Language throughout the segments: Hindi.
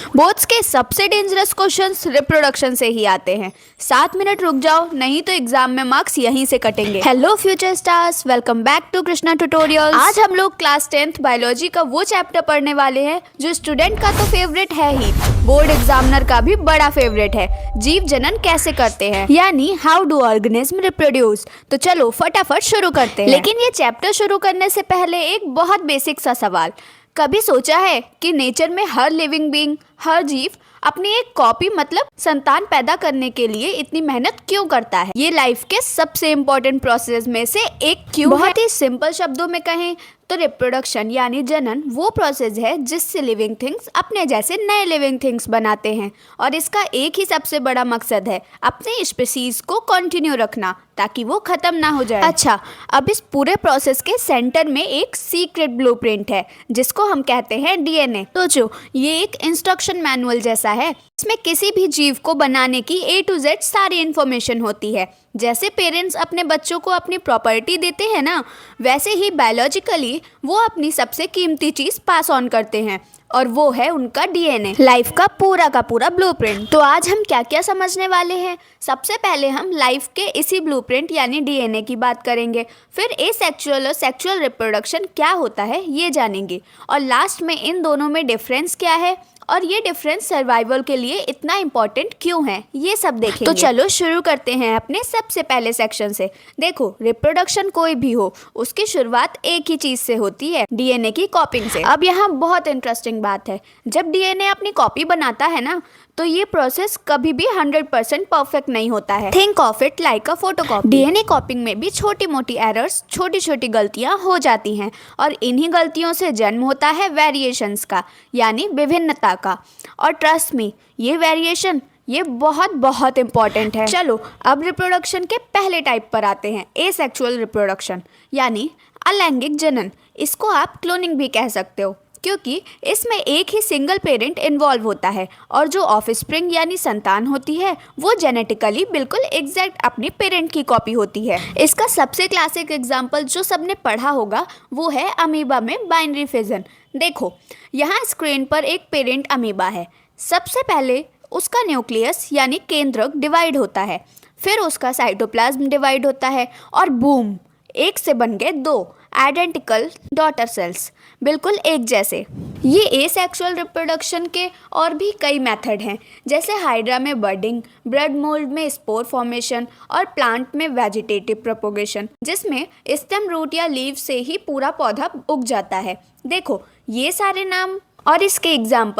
बोर्ड्स के सबसे डेंजरस क्वेश्चंस रिप्रोडक्शन से ही आते हैं। 7 मिनट रुक जाओ, नहीं तो एग्जाम में मार्क्स यहीं से कटेंगे। Hello future stars, welcome back to Krishna tutorials. आज हम लोग क्लास 10th बायोलॉजी का वो चैप्टर पढ़ने वाले हैं जो स्टूडेंट का तो फेवरेट है ही, बोर्ड एग्जामिनर का भी बड़ा फेवरेट है। जीव जनन कैसे करते हैं, यानी हाउ डू ऑर्गेनिज्म रिप्रोड्यूस। तो चलो फटाफट शुरू करते हैं। लेकिन ये चैप्टर शुरू करने से पहले एक बहुत बेसिक सा सवाल, कभी सोचा है कि नेचर में हर लिविंग बीइंग, हर जीव अपनी एक कॉपी मतलब संतान पैदा करने के लिए इतनी मेहनत क्यों करता है? ये लाइफ के सबसे इम्पोर्टेंट प्रोसेस में से एक क्यों है? बहुत ही सिंपल शब्दों में कहें तो रिप्रोडक्शन यानी जनन वो प्रोसेस है जिससे लिविंग थिंग्स अपने जैसे नए लिविंग थिंग्स बनाते हैं, और इसका एक ही सबसे बड़ा मकसद है अपने स्पीसीज को कंटिन्यू रखना ताकि वो खत्म ना हो जाए। अच्छा, अब इस पूरे प्रोसेस के सेंटर में एक सीक्रेट ब्लूप्रिंट है जिसको हम कहते हैं डीएनए। सोचो, ये एक इंस्ट्रक्शन मैनुअल जैसा है। इसमें किसी भी जीव को बनाने की A to Z सारी इन्फॉर्मेशन होती है। जैसे पेरेंट्स अपने बच्चों को अपनी प्रॉपर्टी देते हैं ना, वैसे ही बायोलॉजिकली वो अपनी सबसे कीमती चीज पास ऑन करते हैं, और वो है उनका डीएनए, लाइफ का पूरा ब्लूप्रिंट। तो आज हम क्या क्या समझने वाले हैं? सबसे पहले हम लाइफ के इसी ब्लूप्रिंट यानी डीएनए की बात करेंगे, फिर एसेक्सुअल और सेक्सुअल रिप्रोडक्शन क्या होता है ये जानेंगे, और लास्ट में इन दोनों में डिफरेंस क्या है और ये डिफरेंस सर्वाइवल के लिए इतना इम्पोर्टेंट क्यों है, ये सब देखेंगे। तो चलो शुरू करते हैं अपने सबसे पहले सेक्शन से। देखो, रिप्रोडक्शन कोई भी हो, उसकी शुरुआत एक ही चीज से होती है, डीएनए की कॉपिंग से। अब यहाँ बहुत इंटरेस्टिंग बात है, जब डीएनए अपनी कॉपी बनाता है ना, तो ये प्रोसेस कभी भी 100% परफेक्ट नहीं होता है। Think of it like a photocopy. DNA कॉपिंग में भी छोटी मोटी एरर्स, छोटी छोटी गलतियां हो जाती हैं, और इन्हीं गलतियों से जन्म होता है वेरिएशंस का, यानी विभिन्नता का। और ट्रस्ट मी, ये वेरिएशन ये बहुत इंपॉर्टेंट है। चलो अब रिप्रोडक्शन के पहले टाइप पर आते हैं, एसेक्सुअल रिप्रोडक्शन यानी अलैंगिक जनन। इसको आप क्लोनिंग भी कह सकते हो, क्योंकि इसमें एक ही सिंगल पेरेंट इन्वॉल्व होता है, और जो ऑफस्प्रिंग यानी संतान होती है वो जेनेटिकली बिल्कुल एग्जैक्ट अपनी पेरेंट की कॉपी होती है। इसका सबसे क्लासिक एग्जांपल जो सबने पढ़ा होगा वो है अमीबा में बाइनरी फिजन। देखो, यहाँ स्क्रीन पर एक पेरेंट अमीबा है। सबसे पहले उसका न्यूक्लियस यानी केंद्रक डिवाइड होता है, फिर उसका साइटोप्लाज्म डिवाइड होता है, और बूम, एक से बन गए 2 आइडेंटिकल डॉटर सेल्स, बिल्कुल एक जैसे। ये एसेक्सुअल रिप्रोडक्शन के और भी कई मेथड हैं, जैसे हाइड्रा में बर्डिंग, ब्रेड मोल्ड में स्पोर फॉर्मेशन, और प्लांट में वेजिटेटिव प्रोपोगेशन, जिसमें स्टेम, रूट या लीव से ही पूरा पौधा उग जाता है। देखो, ये सारे नाम और इसके एग्जाम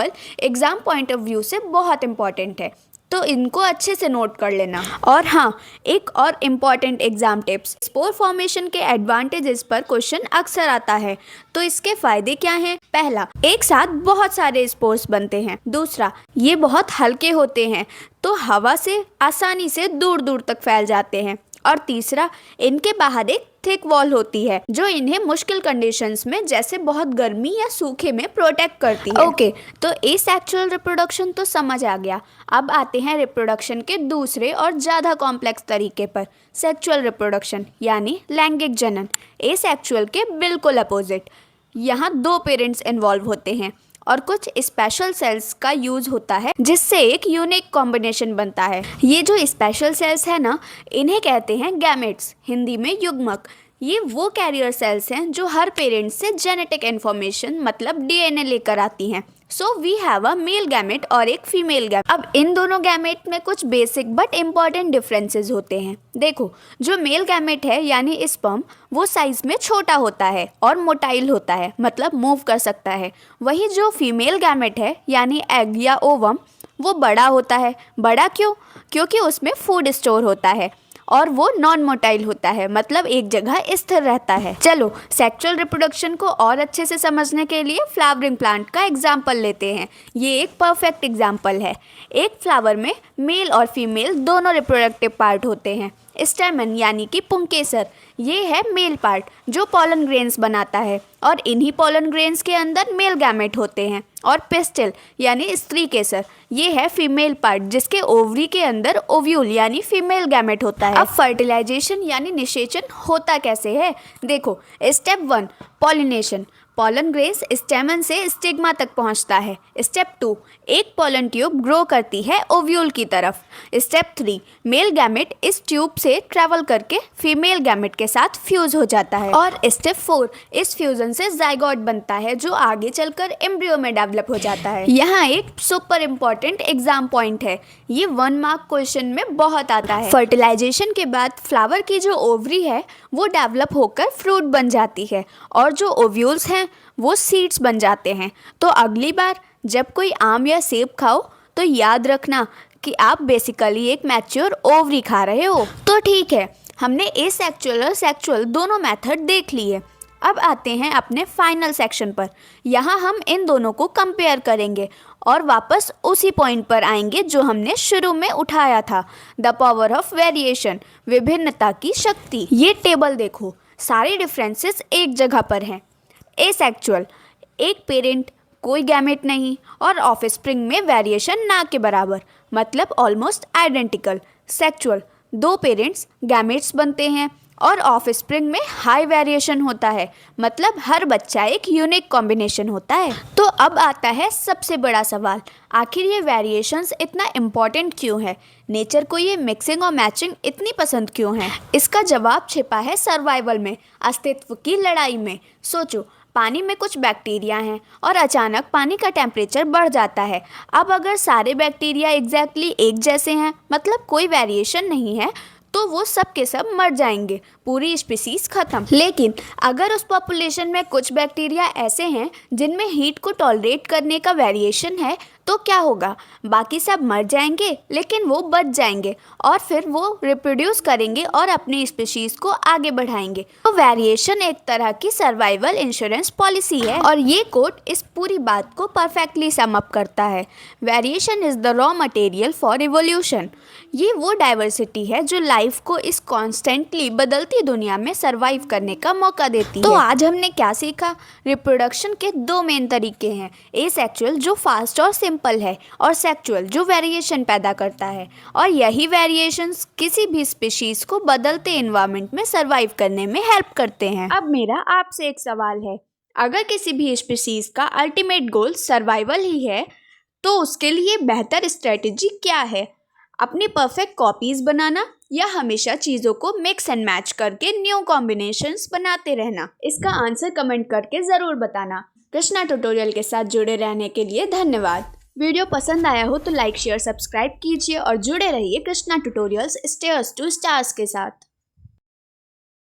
पॉइंट ऑफ व्यू से बहुत इंपॉर्टेंट है, तो इनको अच्छे से नोट कर लेना। और हाँ, एक और important exam tips, spore formation के एडवांटेजेस पर क्वेश्चन अक्सर आता है, तो इसके फायदे क्या हैं? पहला, एक साथ बहुत सारे स्पोर्स बनते हैं। दूसरा, ये बहुत हल्के होते हैं, तो हवा से आसानी से दूर दूर तक फैल जाते हैं। और तीसरा, इनके बाहर एक थिक वॉल होती है जो इन्हें मुश्किल कंडीशंस में जैसे बहुत गर्मी या सूखे में प्रोटेक्ट करती है। ओके, तो एसेक्सुअल रिप्रोडक्शन तो समझ आ गया। अब आते हैं रिप्रोडक्शन के दूसरे और ज़्यादा कॉम्प्लेक्स तरीके पर, सेक्सुअल रिप्रोडक्शन यानी लैंगिक जनन। एसेक्सुअल के बिल्कुल अपोजिट, यहाँ 2 पेरेंट्स इन्वॉल्व होते हैं और कुछ स्पेशल सेल्स का यूज होता है जिससे एक यूनिक कॉम्बिनेशन बनता है। ये जो स्पेशल सेल्स है ना, इन्हें कहते हैं गैमेट्स, हिंदी में युग्मक। ये वो कैरियर सेल्स हैं जो हर पेरेंट से जेनेटिक इन्फॉर्मेशन मतलब डीएनए लेकर आती हैं। So we have a male gamete और एक फीमेल गैमेट। अब इन दोनों गैमेट में कुछ बेसिक बट इम्पॉर्टेंट डिफरेंसेस होते हैं। देखो, जो मेल गैमेट है यानी स्पर्म, वो साइज में छोटा होता है और मोटाइल होता है, मतलब मूव कर सकता है। वही जो फीमेल गैमेट है यानी एग या ओवम, वो बड़ा होता है। बड़ा क्यों? क्योंकि उसमें फूड स्टोर होता है, और वो नॉन मोटाइल होता है, मतलब एक जगह स्थिर रहता है। चलो सेक्सुअल रिप्रोडक्शन को और अच्छे से समझने के लिए फ्लावरिंग प्लांट का एग्जाम्पल लेते हैं। ये एक परफेक्ट एग्जाम्पल है। एक फ्लावर में मेल और फीमेल दोनों रिप्रोडक्टिव पार्ट होते हैं। स्टेमन यानी कि पुंकेसर, ये है मेल पार्ट जो पॉलन ग्रेन्स बनाता है, और इन्हीं पॉलन ग्रेन्स के अंदर मेल गैमेट होते हैं। और पिस्टिल यानी स्त्री केसर, ये है फीमेल पार्ट जिसके ओवरी के अंदर ओव्यूल यानी फीमेल गैमेट होता है। अब फर्टिलाइजेशन यानी निषेचन होता कैसे है? देखो, स्टेप 1 पॉलिनेशन। पॉलन ग्रेस स्टेमन से स्टिग्मा तक पहुंचता है। स्टेप 2, एक पॉलन ट्यूब ग्रो करती है ओव्यूल की तरफ। स्टेप 3, मेल गैमेट इस ट्यूब से ट्रैवल करके फीमेल गैमेट के साथ फ्यूज हो जाता है। और स्टेप 4, इस फ्यूजन से जाइगोट बनता है जो आगे चलकर एम्ब्रियो में डेवलप हो जाता है। यहाँ एक सुपर इम्पोर्टेंट एग्जाम पॉइंट है, ये 1 मार्क क्वेश्चन में बहुत आता है। फर्टिलाइजेशन के बाद फ्लावर की जो ओवरी है वो डेवलप होकर फ्रूट बन जाती है और जो ओव्यूल्स हैं वो सीड्स बन जाते हैं। तो अगली बार जब कोई आम या सेब खाओ तो याद रखना कि आप बेसिकली एक मैच्योर ओवरी खा रहे हो। तो ठीक है, हमने एसेक्सुअल और सेक्सुअल दोनों मेथड देख लिए। अब आते हैं अपने फाइनल सेक्शन पर। यहाँ हम इन दोनों को कंपेयर करेंगे और वापस उसी पॉइंट पर आएंगे जो हमने शुरू में उठाया था, द पावर ऑफ वेरिएशन, विभिन्नता की शक्ति। ये टेबल देखो, सारे डिफरेंसेस एक जगह पर हैं। एसेक्सुअल, एक पेरेंट, कोई गैमेट नहीं और ऑफस्प्रिंग में वेरिएशन ना के बराबर, मतलब almost identical. Sexual, 2 parents, gametes बनते हैं और ऑफस्प्रिंग में हाई वेरिएशन होता है, मतलब हर बच्चा एक यूनिक कॉम्बिनेशन होता है। तो अब आता है सबसे बड़ा सवाल, आखिर ये वेरिएशंस इतना इम्पॉर्टेंट क्यों है? नेचर को ये मिक्सिंग और मैचिंग इतनी पसंद क्यों है? इसका जवाब छिपा है सर्वाइवल में, अस्तित्व की लड़ाई में। सोचो, पानी में कुछ बैक्टीरिया हैं और अचानक पानी का टेम्परेचर बढ़ जाता है। अब अगर सारे बैक्टीरिया एग्जैक्टली एक जैसे हैं, मतलब कोई वेरिएशन नहीं है, तो वो सब के सब मर जाएंगे, पूरी स्पीसीज खत्म। लेकिन अगर उस पॉपुलेशन में कुछ बैक्टीरिया ऐसे हैं जिनमें हीट को टॉलरेट करने का वेरिएशन है, तो क्या होगा? बाकी सब मर जाएंगे लेकिन वो बच जाएंगे और फिर वो रिप्रोड्यूस करेंगे और अपनी स्पीशीज को आगे बढ़ाएंगे। तो वेरिएशन एक तरह की सर्वाइवल इंश्योरेंस पॉलिसी है और ये कोट इस पूरी बात को परफेक्टली सम अप करता है। Variation is the raw material for evolution. ये वो डाइवर्सिटी है जो लाइफ को इस कॉन्स्टेंटली बदलती दुनिया में सर्वाइव करने का मौका देती है। तो आज हमने क्या सीखा? रिप्रोडक्शन के 2 मेन तरीके हैं, एसेक्सुअल जो फास्ट और सिंपल है और सेक्सुअल जो वेरिएशन पैदा करता है। और यही वेरिएशंस किसी भी स्पीशीज को बदलते एनवायरनमेंट में सर्वाइव करने में हेल्प करते हैं। अब मेरा आपसे एक सवाल है, अगर किसी भी स्पीशीज का अल्टीमेट गोल सर्वाइवल ही है तो उसके लिए बेहतर स्ट्रेटेजी क्या है? अपनी परफेक्ट कॉपीज बनाना या हमेशा चीज़ों को मिक्स एंड मैच करके न्यू कॉम्बिनेशंस बनाते रहना? इसका आंसर कमेंट करके ज़रूर बताना। कृष्णा ट्यूटोरियल के साथ जुड़े रहने के लिए धन्यवाद। वीडियो पसंद आया हो तो लाइक शेयर सब्सक्राइब कीजिए और जुड़े रहिए Krishna tutorials stairs to stars के साथ।